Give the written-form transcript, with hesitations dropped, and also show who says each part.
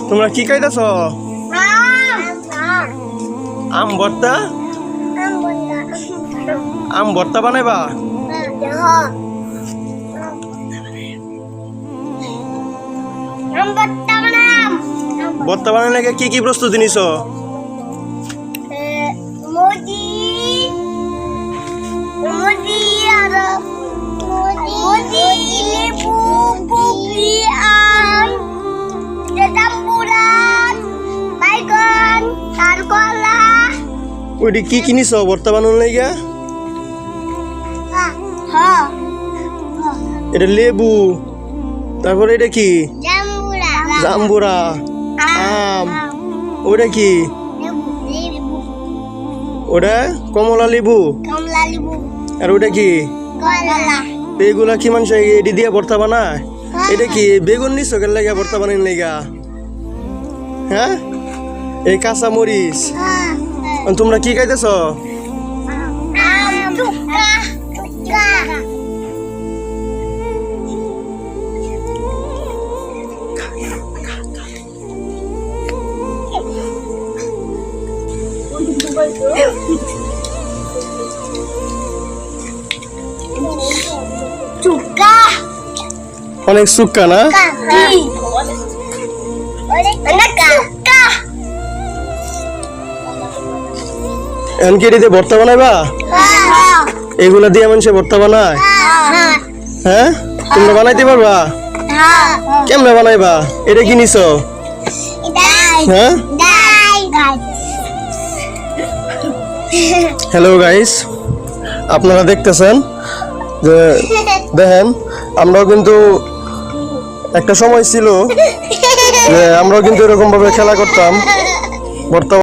Speaker 1: তোমরা কি খাইতেছ? আম ভর্তা। আম ভর্তা বানাইবা? ভর্তা বানাইলে কি কি প্রস্তুতি নিছ? ওইটি কি কিনিস ভর্তা বানানোর লাইগা? এটা লেবু, তারপরে এটা কি? জাম্বুরা, আম, ওটা কি? ওটা কমলা লেবু। আর ওটা কি? এগুলা কি মানুষ এটি দিয়ে ভর্তা বানায়? এটা কি বেগুন নিছ কেন লাগা ভর্তা বানাই লাইগা? হ্যাঁ, এই কাঁচা মরিচ। তোমরা কি খাইতেছ? অনেক সুক্কা না? এখন কি এটিতে ভর্তা বানাইবা? এগুলা দিয়ে মানুষে ভর্তা বানায়? হ্যাঁ, তোমরা বানাইতে পারবা? কেমনে বানাইবা? এটা কি নিছ? হ্যাঁ, হ্যালো গাইস, আপনারা দেখতেছেন যে দেখেন আমরাও কিন্তু একটা সময় ছিল যে আমরাও কিন্তু এরকম ভাবে খেলা করতাম। বর্তমানে